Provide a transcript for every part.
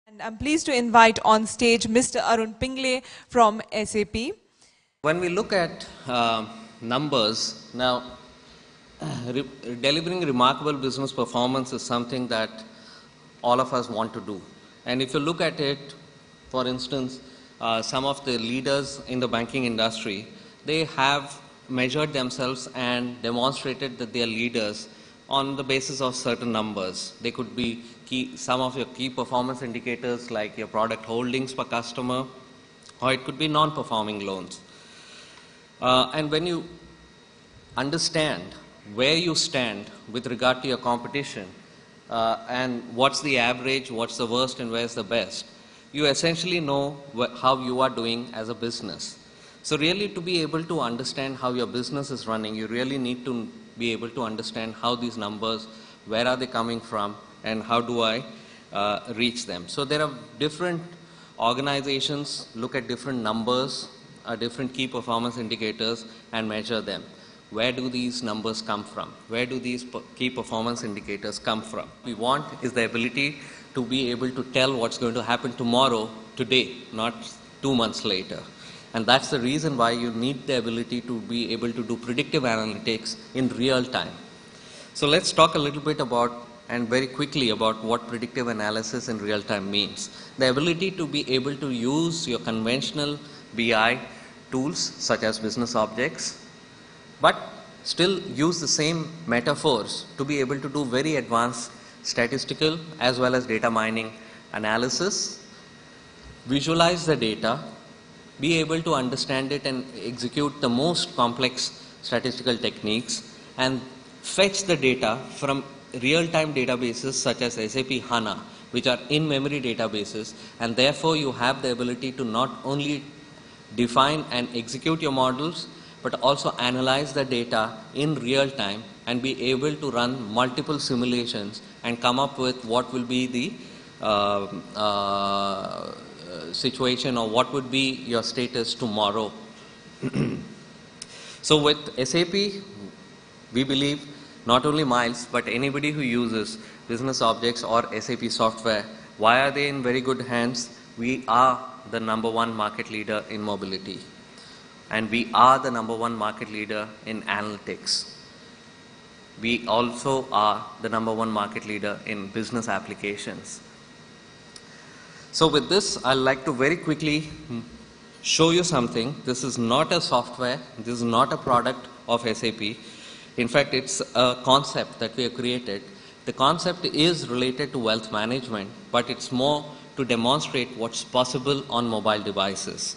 And I'm pleased to invite on stage Mr. Arun Pingle from SAP. When we look at numbers, now delivering remarkable business performance is something that all of us want to do. And if you look at it, for instance, some of the leaders in the banking industry, they have measured themselves and demonstrated that they are leaders on the basis of certain numbers. They could be some of your key performance indicators like your product holdings per customer, or it could be non-performing loans. And when you understand where you stand with regard to your competition and what's the average, what's the worst, and where's the best, you essentially know how you are doing as a business. So really, to be able to understand how your business is running, you really need to be able to understand how these numbers, where are they coming from, and how do I reach them. So there are different organizations look at different numbers, different key performance indicators, and measure them. Where do these numbers come from? Where do these key performance indicators come from? What we want is the ability to be able to tell what's going to happen tomorrow, today, not 2 months later. And that's the reason why you need the ability to be able to do predictive analytics in real time. So let's talk a little bit about and very quickly about what predictive analysis in real time means. The ability to be able to use your conventional BI tools such as business objects, but still use the same metaphors to be able to do very advanced statistical as well as data mining analysis, visualize the data, be able to understand it and execute the most complex statistical techniques, and fetch the data from real-time databases such as SAP HANA, which are in-memory databases, and therefore you have the ability to not only define and execute your models, but also analyze the data in real time and be able to run multiple simulations and come up with what will be the situation or what would be your status tomorrow. So with SAP, we believe not only Miles, but anybody who uses business objects or SAP software, why are they in very good hands? We are the #1 market leader in mobility. And we are the #1 market leader in analytics. We also are the #1 market leader in business applications. So with this, I'd like to very quickly show you something. This is not a software. This is not a product of SAP. In fact, it's a concept that we have created. The concept is related to wealth management, but it's more to demonstrate what's possible on mobile devices.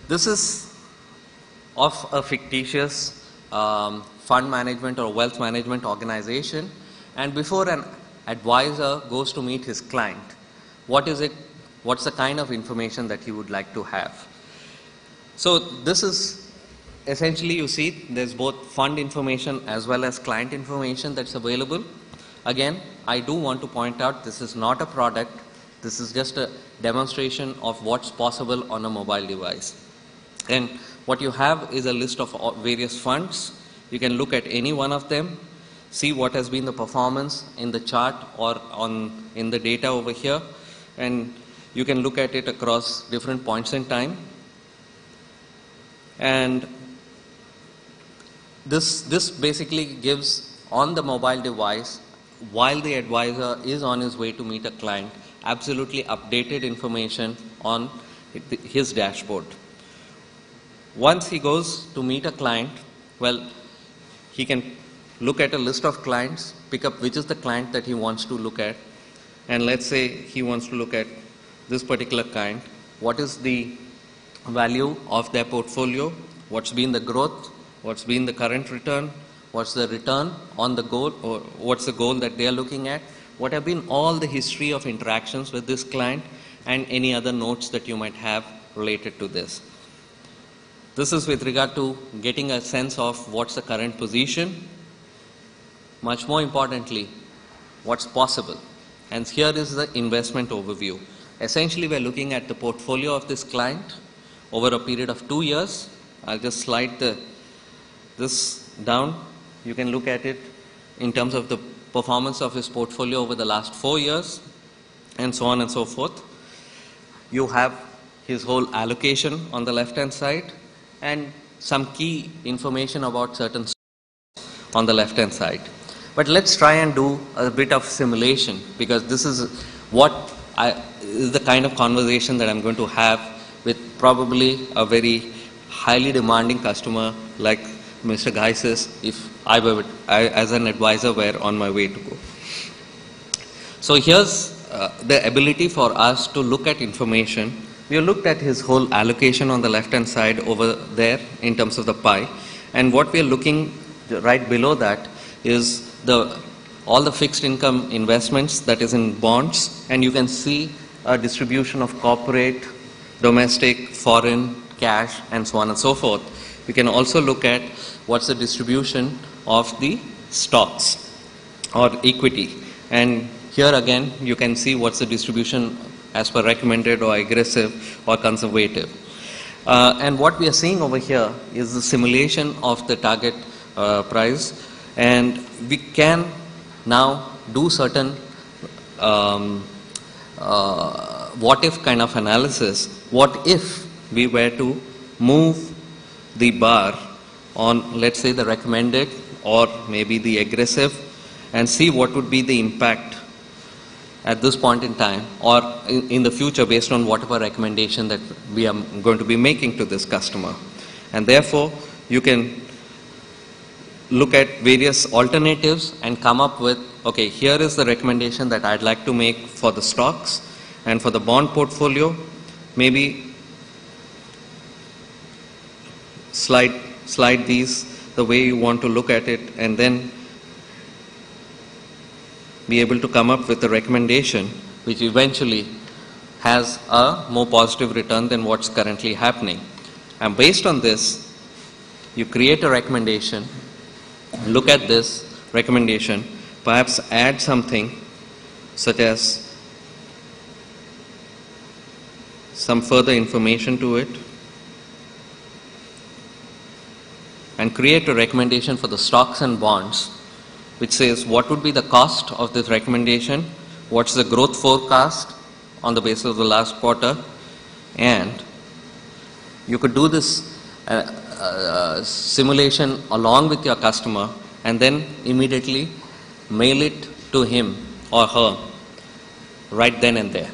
This is of a fictitious fund management or wealth management organization, and before an advisor goes to meet his client, what's the kind of information that he would like to have? So this is essentially, you see, there's both fund information as well as client information that's available. Again, I do want to point out this is not a product. This is just a demonstration of what's possible on a mobile device. And what you have is a list of various funds. You can look at any one of them, see what has been the performance in the chart or in the data over here, and you can look at it across different points in time. And this basically gives on the mobile device, while the advisor is on his way to meet a client, absolutely updated information on his dashboard. Once he goes to meet a client, well, he can look at a list of clients, pick up which is the client that he wants to look at, and let's say he wants to look at this particular client. What is the value of their portfolio? What's been the growth? What's been the current return? What's the return on the goal, or what's the goal that they are looking at? What have been all the history of interactions with this client and any other notes that you might have related to this? This is with regard to getting a sense of what's the current position. Much more importantly, what's possible. And here is the investment overview. Essentially, we're looking at the portfolio of this client over a period of 2 years. I'll just slide this down. You can look at it in terms of the performance of his portfolio over the last 4 years, and so on and so forth. You have his whole allocation on the left-hand side, and some key information about certain stocks on the left-hand side. But let's try and do a bit of simulation, because this is is the kind of conversation that I'm going to have with probably a very highly demanding customer like Mr. Geises, if I as an advisor were on my way to go. So here's the ability for us to look at information. We looked at his whole allocation on the left-hand side over there in terms of the pie, and what we are looking right below that is all the fixed income investments that is in bonds, and you can see a distribution of corporate, domestic, foreign, cash, and so on and so forth. We can also look at what's the distribution of the stocks or equity, and here again you can see what's the distribution as per recommended or aggressive or conservative. And what we are seeing over here is the simulation of the target price, and we can now do certain what if kind of analysis. What if we were to move the bar on, let's say, the recommended or maybe the aggressive, and see what would be the impact at this point in time or in the future based on whatever recommendation that we are going to be making to this customer. And therefore, you can look at various alternatives and come up with, okay, here is the recommendation that I'd like to make for the stocks, and for the bond portfolio, maybe slide these the way you want to look at it, and then be able to come up with a recommendation which eventually has a more positive return than what's currently happening. And based on this, you create a recommendation, look at this recommendation, perhaps add something such as some further information to it, and create a recommendation for the stocks and bonds which says what would be the cost of this recommendation, what's the growth forecast on the basis of the last quarter, and you could do this simulation along with your customer and then immediately mail it to him or her right then and there,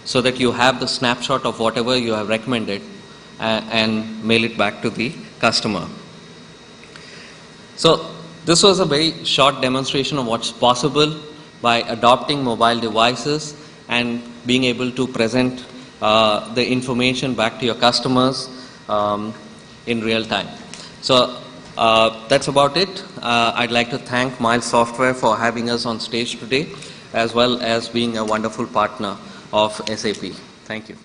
so that you have the snapshot of whatever you have recommended and mail it back to the customer. So this was a very short demonstration of what's possible by adopting mobile devices and being able to present the information back to your customers in real time. So that's about it. I'd like to thank Miles Software for having us on stage today, as well as being a wonderful partner of SAP. Thank you.